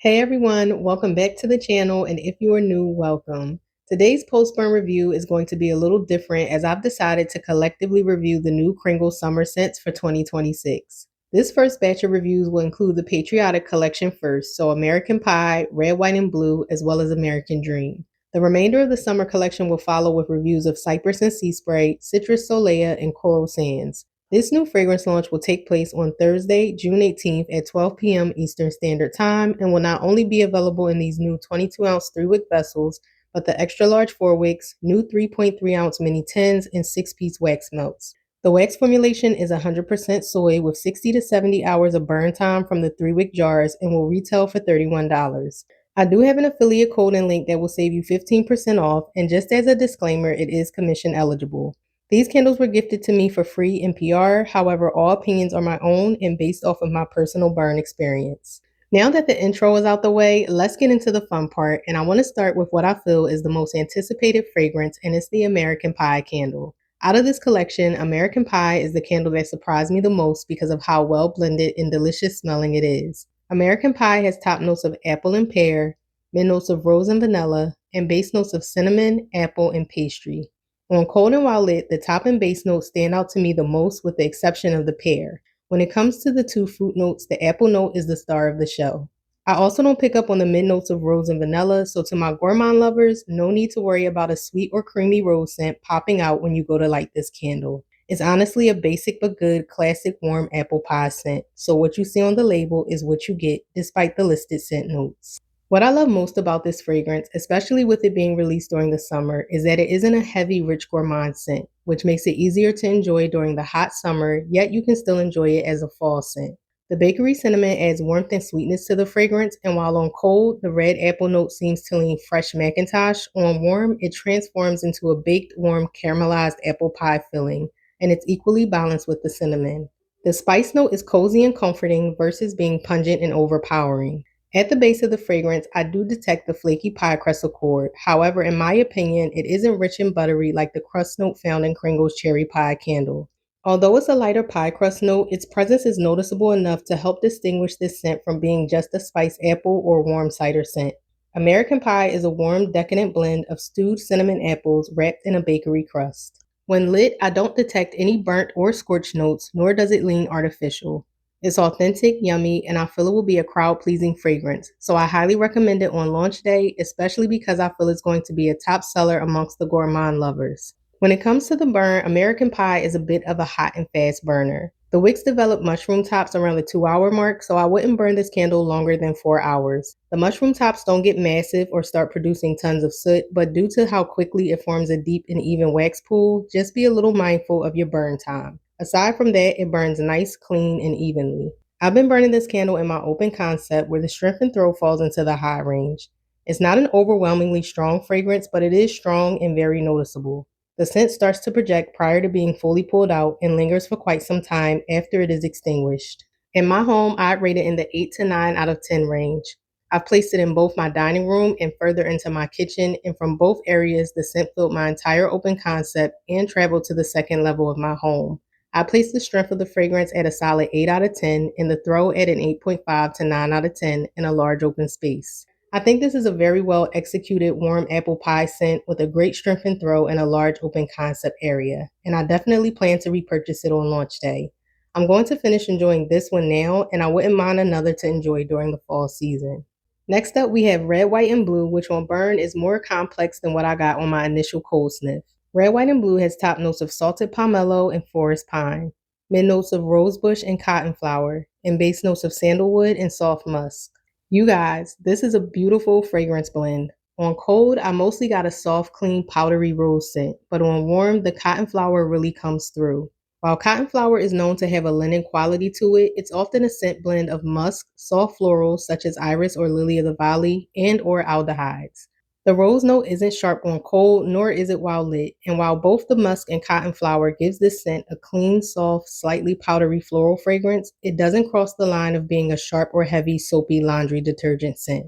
Hey everyone, welcome back to the channel, and if you are new, welcome. Today's post-burn review is going to be a little different as I've decided to collectively review the new Kringle summer scents for 2026. This first batch of reviews will include the Patriotic Collection first, so American Pie, Red, White, and Blue, as well as American Dream. The remainder of the summer collection will follow with reviews of Cypress and Sea Spray, Citrus Solea, and Coral Sands. This new fragrance launch will take place on Thursday, June 18th at 12 p.m. Eastern Standard Time and will not only be available in these new 22-ounce 3-wick vessels, but the extra-large 4-wicks, new 3.3-ounce mini tins, and 6-piece wax melts. The wax formulation is 100% soy with 60 to 70 hours of burn time from the 3-wick jars and will retail for $31. I do have an affiliate code and link that will save you 15% off, and just as a disclaimer, it is commission eligible. These candles were gifted to me for free in PR, however, all opinions are my own and based off of my personal burn experience. Now that the intro is out the way, let's get into the fun part, and I want to start with what I feel is the most anticipated fragrance, and it's the American Pie candle. Out of this collection, American Pie is the candle that surprised me the most because of how well blended and delicious smelling it is. American Pie has top notes of apple and pear, mid notes of rose and vanilla, and base notes of cinnamon, apple, and pastry. On cold and while lit, the top and base notes stand out to me the most with the exception of the pear. When it comes to the two fruit notes, the apple note is the star of the show. I also don't pick up on the mid notes of rose and vanilla, so to my gourmand lovers, no need to worry about a sweet or creamy rose scent popping out when you go to light this candle. It's honestly a basic but good classic warm apple pie scent, so what you see on the label is what you get despite the listed scent notes. What I love most about this fragrance, especially with it being released during the summer, is that it isn't a heavy, rich gourmand scent, which makes it easier to enjoy during the hot summer, yet you can still enjoy it as a fall scent. The bakery cinnamon adds warmth and sweetness to the fragrance, and while on cold, the red apple note seems to lean fresh Macintosh, on warm, it transforms into a baked, warm, caramelized apple pie filling, and it's equally balanced with the cinnamon. The spice note is cozy and comforting versus being pungent and overpowering. At the base of the fragrance, I do detect the flaky pie crust accord. However, in my opinion, it isn't rich and buttery like the crust note found in Kringle's cherry pie candle. Although it's a lighter pie crust note, its presence is noticeable enough to help distinguish this scent from being just a spiced apple or warm cider scent. American Pie is a warm, decadent blend of stewed cinnamon apples wrapped in a bakery crust. When lit, I don't detect any burnt or scorched notes, nor does it lean artificial. It's authentic, yummy, and I feel it will be a crowd-pleasing fragrance, so I highly recommend it on launch day, especially because I feel it's going to be a top seller amongst the gourmand lovers. When it comes to the burn, American Pie is a bit of a hot and fast burner. The wicks develop mushroom tops around the 2-hour mark, so I wouldn't burn this candle longer than 4 hours. The mushroom tops don't get massive or start producing tons of soot, but due to how quickly it forms a deep and even wax pool, just be a little mindful of your burn time. Aside from that, it burns nice, clean, and evenly. I've been burning this candle in my open concept where the strength and throw falls into the high range. It's not an overwhelmingly strong fragrance, but it is strong and very noticeable. The scent starts to project prior to being fully pulled out and lingers for quite some time after it is extinguished. In my home, I'd rate it in the 8 to 9 out of 10 range. I've placed it in both my dining room and further into my kitchen, and from both areas, the scent filled my entire open concept and traveled to the second level of my home. I place the strength of the fragrance at a solid 8 out of 10 and the throw at an 8.5 to 9 out of 10 in a large open space. I think this is a very well executed warm apple pie scent with a great strength and throw in a large open concept area, and I definitely plan to repurchase it on launch day. I'm going to finish enjoying this one now, and I wouldn't mind another to enjoy during the fall season. Next up, we have Red, White, and Blue, which on burn is more complex than what I got on my initial cold sniff. Red, White, and Blue has top notes of salted pomelo and forest pine, mid notes of rosebush and cottonflower, and base notes of sandalwood and soft musk. You guys, this is a beautiful fragrance blend. On cold, I mostly got a soft, clean, powdery rose scent, but on warm, the cottonflower really comes through. While cottonflower is known to have a linen quality to it, it's often a scent blend of musk, soft florals such as iris or lily of the valley, and or aldehydes. The rose note isn't sharp on cold, nor is it while lit, and while both the musk and cottonflower gives this scent a clean, soft, slightly powdery floral fragrance, it doesn't cross the line of being a sharp or heavy, soapy laundry detergent scent.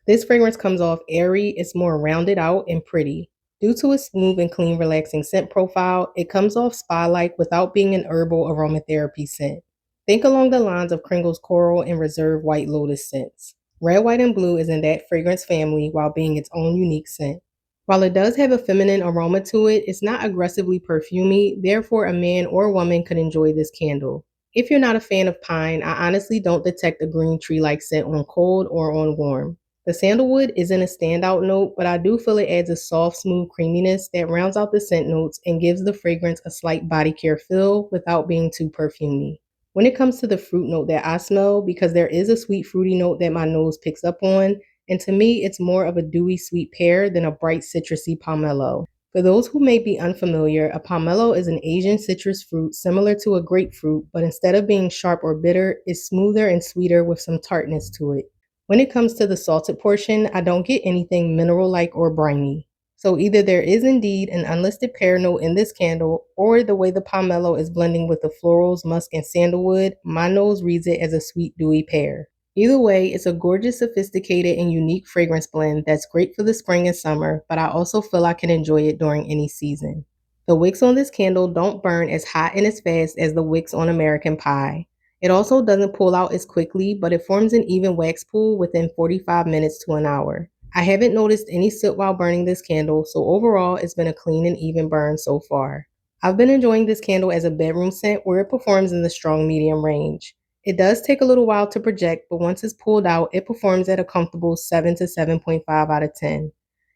This fragrance comes off airy, it's more rounded out and pretty. Due to its smooth and clean, relaxing scent profile, it comes off spa-like without being an herbal aromatherapy scent. Think along the lines of Kringle's coral and reserve white lotus scents. Red, white, and blue is in that fragrance family while being its own unique scent. While it does have a feminine aroma to it, it's not aggressively perfumey, therefore a man or woman could enjoy this candle. If you're not a fan of pine, I honestly don't detect a green tree-like scent on cold or on warm. The sandalwood isn't a standout note, but I do feel it adds a soft, smooth creaminess that rounds out the scent notes and gives the fragrance a slight body care feel without being too perfumey. When it comes to the fruit note that I smell, because there is a sweet fruity note that my nose picks up on, and to me it's more of a dewy sweet pear than a bright citrusy pomelo. For those who may be unfamiliar, a pomelo is an Asian citrus fruit similar to a grapefruit, but instead of being sharp or bitter, it's smoother and sweeter with some tartness to it. When it comes to the salted portion, I don't get anything mineral-like or briny. So either there is indeed an unlisted pear note in this candle, or the way the pomelo is blending with the florals, musk, and sandalwood, my nose reads it as a sweet dewy pear. Either way, it's a gorgeous, sophisticated, and unique fragrance blend that's great for the spring and summer, but I also feel I can enjoy it during any season. The wicks on this candle don't burn as hot and as fast as the wicks on American Pie. It also doesn't pull out as quickly, but it forms an even wax pool within 45 minutes to an hour. I haven't noticed any soot while burning this candle, so overall it's been a clean and even burn so far. I've been enjoying this candle as a bedroom scent where it performs in the strong medium range. It does take a little while to project, but once it's pulled out, it performs at a comfortable 7 to 7.5 out of 10.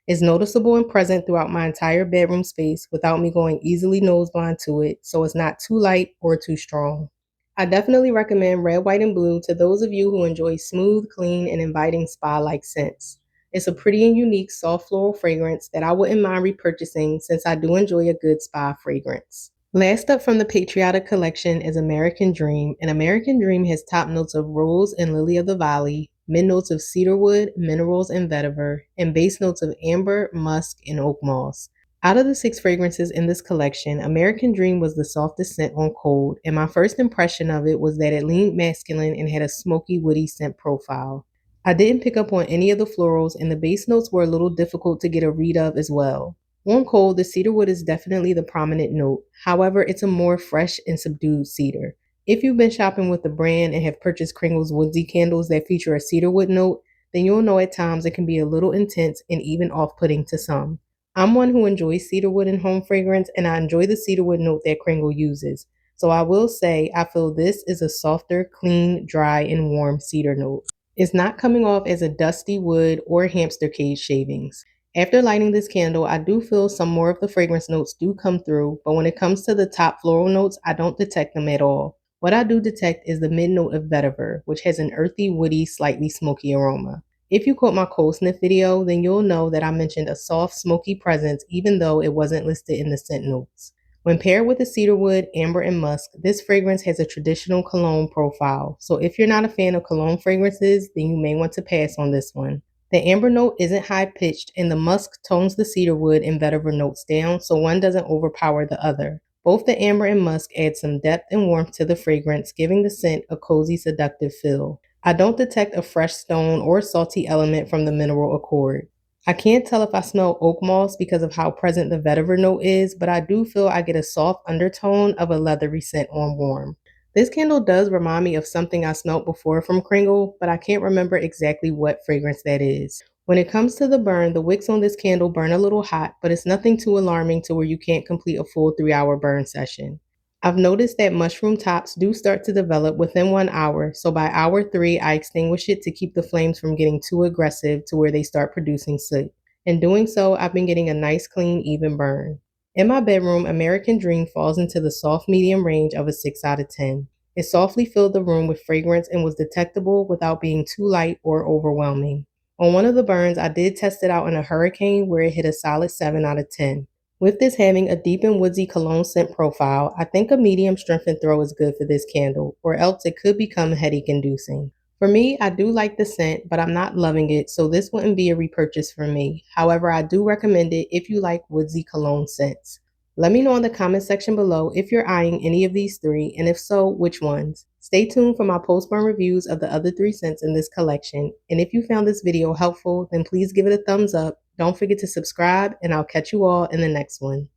It's noticeable and present throughout my entire bedroom space without me going easily nose blind to it, so it's not too light or too strong. I definitely recommend Red, White, and Blue to those of you who enjoy smooth, clean, and inviting spa-like scents. It's a pretty and unique soft floral fragrance that I wouldn't mind repurchasing since I do enjoy a good spa fragrance. Last up from the Patriotic Collection is American Dream, and American Dream has top notes of rose and lily of the valley, mid notes of cedarwood, minerals, and vetiver, and base notes of amber, musk, and oak moss. Out of the 6 fragrances in this collection, American Dream was the softest scent on cold, and my first impression of it was that it leaned masculine and had a smoky, woody scent profile. I didn't pick up on any of the florals, and the base notes were a little difficult to get a read of as well. On cold, the cedarwood is definitely the prominent note. However, it's a more fresh and subdued cedar. If you've been shopping with the brand and have purchased Kringle's woodsy candles that feature a cedarwood note, then you'll know at times it can be a little intense and even off-putting to some. I'm one who enjoys cedarwood in home fragrance, and I enjoy the cedarwood note that Kringle uses. So I will say I feel this is a softer, clean, dry, and warm cedar note. It's not coming off as a dusty wood or hamster cage shavings. After lighting this candle, I do feel some more of the fragrance notes do come through, but when it comes to the top floral notes, I don't detect them at all. What I do detect is the mid note of vetiver, which has an earthy, woody, slightly smoky aroma. If you caught my cold sniff video, then you'll know that I mentioned a soft, smoky presence even though it wasn't listed in the scent notes. When paired with the cedarwood, amber, and musk, this fragrance has a traditional cologne profile, so if you're not a fan of cologne fragrances, then you may want to pass on this one. The amber note isn't high-pitched, and the musk tones the cedarwood and vetiver notes down, so one doesn't overpower the other. Both the amber and musk add some depth and warmth to the fragrance, giving the scent a cozy, seductive feel. I don't detect a fresh stone or salty element from the mineral accord. I can't tell if I smell oak moss because of how present the vetiver note is, but I do feel I get a soft undertone of a leathery scent on warm. This candle does remind me of something I smelled before from Kringle, but I can't remember exactly what fragrance that is. When it comes to the burn, the wicks on this candle burn a little hot, but it's nothing too alarming to where you can't complete a full 3-hour burn session. I've noticed that mushroom tops do start to develop within 1 hour, so by hour 3, I extinguish it to keep the flames from getting too aggressive to where they start producing soot. In doing so, I've been getting a nice, clean, even burn. In my bedroom, American Dream falls into the soft medium range of a 6 out of 10. It softly filled the room with fragrance and was detectable without being too light or overwhelming. On one of the burns, I did test it out in a hurricane where it hit a solid 7 out of 10. With this having a deep and woodsy cologne scent profile, I think a medium strength and throw is good for this candle, or else it could become headache inducing. For me, I do like the scent, but I'm not loving it, so this wouldn't be a repurchase for me. However, I do recommend it if you like woodsy cologne scents. Let me know in the comment section below if you're eyeing any of these 3, and if so, which ones. Stay tuned for my post-burn reviews of the other 3 scents in this collection, and if you found this video helpful, then please give it a thumbs up. Don't forget to subscribe, and I'll catch you all in the next one.